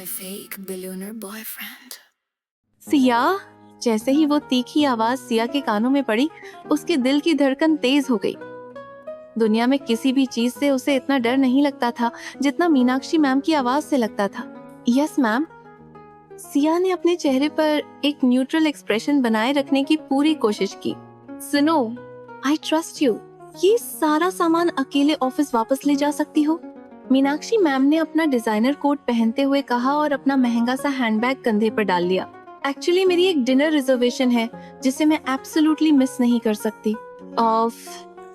fake billionaire boyfriend. Siya. जैसे ही वो तीखी आवाज सिया के कानों में पड़ी, उसके दिल की धड़कन तेज हो गई। दुनिया में किसी भी चीज से उसे इतना डर नहीं लगता था जितना मीनाक्षी मैम की आवाज से लगता था। Yes ma'am. सिया ने अपने चेहरे पर एक न्यूट्रल एक्सप्रेशन बनाए रखने की पूरी कोशिश की। सुनो, आई ट्रस्ट यू। ये सारा सामान अकेले ऑफिस वापस ले जा सकती हो? मीनाक्षी मैम ने अपना डिजाइनर कोट पहनते हुए कहा और अपना महंगा सा हैंडबैग कंधे पर डाल लिया। एक्चुअली मेरी एक डिनर रिजर्वेशन है जिसे मैं एब्सोल्युटली मिस नहीं कर सकती।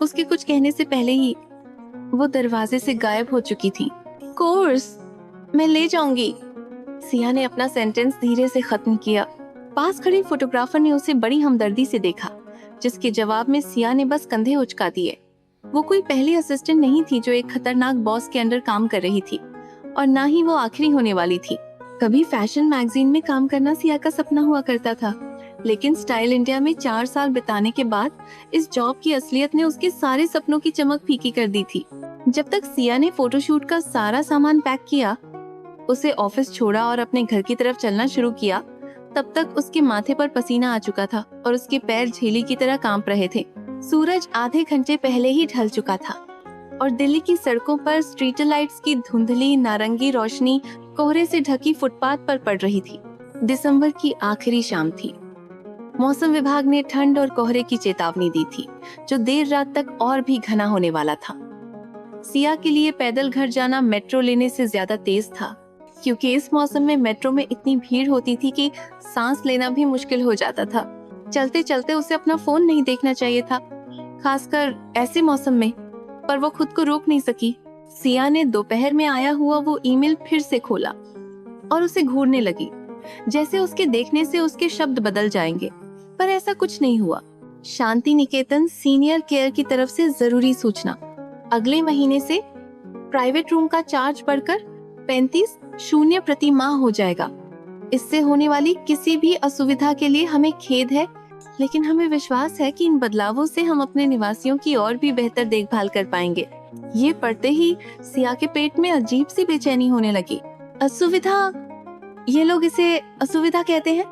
उसके कुछ कहने से पहले ही वो दरवाजे से गायब हो चुकी थी। कोर्स, मैं ले जाऊंगी। सिया ने अपना सेंटेंस धीरे से खत्म किया। पास खड़े फोटोग्राफर ने उसे बड़ी हमदर्दी से देखा, जिसके जवाब में सिया ने बस कंधे उचका दिए। वो कोई पहली असिस्टेंट नहीं थी जो एक खतरनाक बॉस के अंडर काम कर रही थी, और ना ही वो आखिरी होने वाली थी। कभी फैशन मैगजीन में काम करना सिया का सपना हुआ करता था, लेकिन स्टाइल इंडिया में 4 साल बिताने के बाद इस जॉब की असलियत ने उसके सारे सपनों की चमक फीकी कर दी थी। जब तक सिया ने फोटोशूट का सारा सामान पैक किया, उसे ऑफिस छोड़ा और अपने घर की तरफ चलना शुरू किया, तब तक उसके माथे पर पसीना आ चुका था और उसके पैर झीली की तरह कांप रहे थे। सूरज आधे घंटे पहले ही ढल चुका था और दिल्ली की सड़कों पर स्ट्रीट लाइट्स की धुंधली नारंगी रोशनी कोहरे से ढकी फुटपाथ पर पड़ रही थी। दिसंबर की आखिरी शाम थी। मौसम विभाग ने ठंड और कोहरे की चेतावनी दी थी, जो देर रात तक और भी घना होने वाला था। सिया के लिए पैदल घर जाना मेट्रो लेने से ज्यादा तेज था, क्योंकि इस मौसम में मेट्रो में इतनी भीड़ होती थी कि सांस लेना भी मुश्किल हो जाता था। चलते चलते उसे अपना फोन नहीं देखना चाहिए था, खासकर ऐसे मौसम में, पर वो खुद को रोक नहीं सकी। सिया ने दोपहर में आया हुआ वो ईमेल फिर से खोला और उसे घूरने लगी, जैसे उसके देखने से उसके शब्द बदल जाएंगे, पर ऐसा कुछ नहीं हुआ। शांति निकेतन सीनियर केयर की तरफ से जरूरी सूचना, अगले महीने से प्राइवेट रूम का चार्ज बढ़कर 35 शून्य प्रति माह हो जाएगा। इससे होने वाली किसी भी असुविधा के लिए हमें खेद है, लेकिन हमें विश्वास है कि इन बदलावों से हम अपने निवासियों की और भी बेहतर देखभाल कर पाएंगे। ये पढ़ते ही सिया के पेट में अजीब सी बेचैनी होने लगी। असुविधा? ये लोग इसे असुविधा कहते हैं?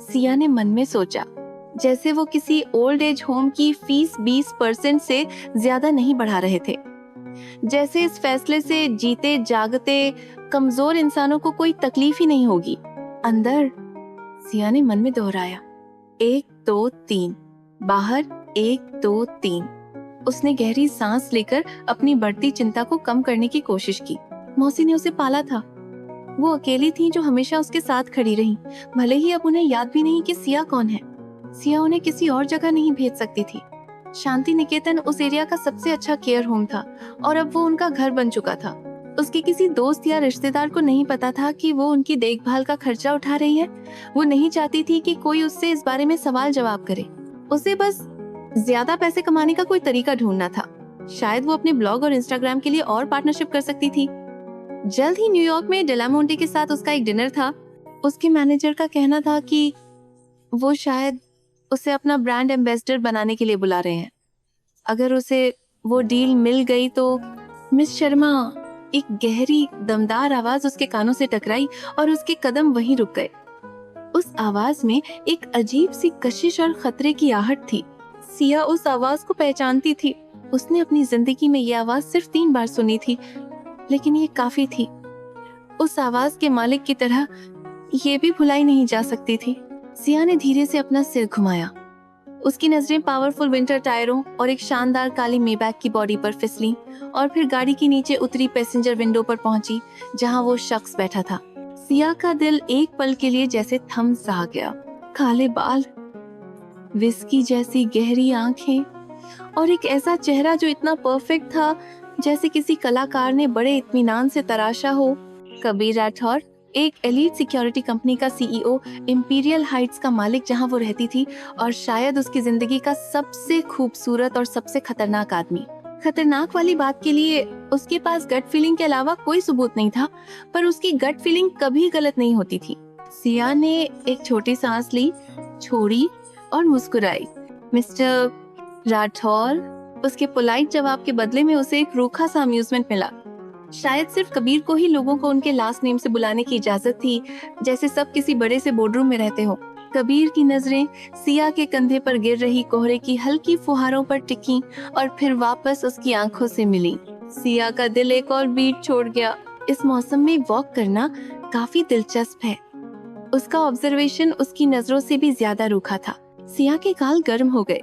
सिया ने मन में सोचा, जैसे वो किसी ओल्ड एज होम की फीस 20% से ज्यादा नहीं बढ़ा रहे थे। जैसे इस फैसले से जीते जागते कमजोर इंसानों को कोई तकलीफ ही नहीं होगी। अंदर, सिया ने मन में दोहराया, 1 2 3, बाहर 1 2 3। उसने गहरी सांस लेकर अपनी बढ़ती चिंता को कम करने की कोशिश की। मौसी ने उसे पाला था। वो अकेली थी जो हमेशा उसके साथ खड़ी रही, भले ही अब उन्हें याद भी नहीं कि सिया कौन है। सिया उन्हें किसी और जगह नहीं भेज सकती थी। शांति निकेतन उस एरिया का सबसे अच्छा केयर होम था और अब वो उनका घर बन चुका था। उसके किसी दोस्त या रिश्तेदार को नहीं पता था कि वो उनकी देखभाल का खर्चा उठा रही है। वो नहीं चाहती थी कि कोई उससे इस बारे में सवाल जवाब करे। उसे बस ज्यादा पैसे कमाने का कोई तरीका ढूंढना था। शायद वो अपने ब्लॉग और इंस्टाग्राम के लिए और पार्टनरशिप कर सकती थी। जल्द ही न्यूयॉर्क में डेलामोंटे के साथ उसका एक डिनर था। उसके मैनेजर का कहना था कि वो शायद उसे अपना ब्रांड एम्बेसडर बनाने के लिए बुला रहे हैं। अगर उसे वो डील मिल गई तो मिस शर्मा, एक गहरी दमदार आवाज उसके कानों से टकराई और उसके कदम वहीं रुक गए। उस आवाज में एक अजीब सी कशिश और खतरे की आहट थी। सिया उस आवाज को पहचानती थी। उसने अपनी जिंदगी में ये आवाज सिर्फ 3 बार सुनी थी, लेकिन ये काफी थी। उस आवाज के मालिक की तरह ये भी भुलाई नहीं जा सकती थी। सिया ने धीरे से अपना सिर घुमाया। उसकी नजरें पावरफुल विंटर टायरों और एक शानदार काली मेबैक की बॉडी पर फिसली और फिर गाड़ी के नीचे उतरी पैसेंजर विंडो पर पहुंची, जहां वो शख्स बैठा था। सिया का दिल एक पल के लिए जैसे थम सा गया। काले बाल, विस्की जैसी गहरी आंखें और एक ऐसा चेहरा जो इतना परफेक्ट था जैसे किसी कलाकार ने बड़े इत्मीनान से तराशा हो। कबीर राठौर, एक एलीट सिक्योरिटी कंपनी का सीईओ, इंपीरियल हाइट्स का मालिक जहां वो रहती थी, और शायद उसकी जिंदगी का सबसे खूबसूरत और सबसे खतरनाक आदमी। खतरनाक वाली बात के लिए उसके पास गट फीलिंग के अलावा कोई सबूत नहीं था, पर उसकी गट फीलिंग कभी गलत नहीं होती थी। सिया ने एक छोटी सांस ली, छोड़ी और मुस्कुराई। मिस्टर राठौर, उसके पोलाइट जवाब के बदले में उसे एक रूखा सा अम्यूजमेंट मिला। शायद सिर्फ कबीर को ही लोगों को उनके लास्ट नेम से बुलाने की इजाजत थी, जैसे सब किसी बड़े से बोर्डरूम में रहते हो। कबीर की नजरें सिया के कंधे पर गिर रही कोहरे की हल्की फुहारों पर टिकी और फिर वापस उसकी आंखों से मिली। सिया का दिल एक और बीट छोड़ गया। इस मौसम में वॉक करना काफी दिलचस्प है। उसका ऑब्जर्वेशन उसकी नजरों से भी ज्यादा रूखा था। सिया के गाल गर्म हो गए।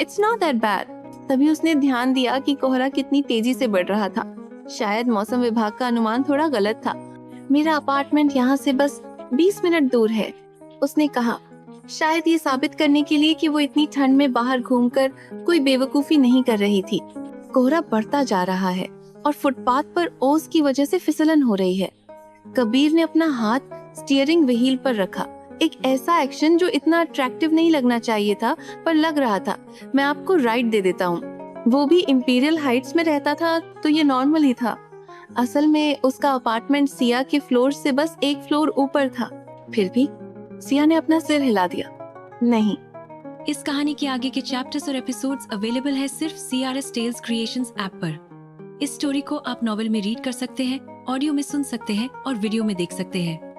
It's not that bad. तभी उसने ध्यान दिया कि कोहरा कितनी तेजी से बढ़ रहा था। शायद मौसम विभाग का अनुमान थोड़ा गलत था। मेरा अपार्टमेंट यहाँ से बस 20 मिनट दूर है, उसने कहा, शायद ये साबित करने के लिए कि वो इतनी ठंड में बाहर घूमकर कोई बेवकूफी नहीं कर रही थी। कोहरा बढ़ता जा रहा है और फुटपाथ पर ओस की वजह से फिसलन हो रही है। कबीर ने अपना हाथ स्टीयरिंग व्हील पर रखा। एक ऐसा एक्शन जो इतना अट्रैक्टिव नहीं लगना चाहिए था, पर लग रहा था। मैं आपको राइड दे देता हूँ। वो भी इंपीरियल हाइट्स में रहता था तो ये नॉर्मल ही था। असल में उसका अपार्टमेंट सिया के फ्लोर से बस एक फ्लोर ऊपर था। फिर भी सिया ने अपना सिर हिला दिया। नहीं। इस कहानी के आगे के चैप्टर्स और एपिसोड्स अवेलेबल है सिर्फ CRS टेल्स क्रिएशंस ऐप पर। इस स्टोरी को आप नॉवेल में रीड कर सकते हैं, ऑडियो में सुन सकते हैं और वीडियो में देख सकते हैं।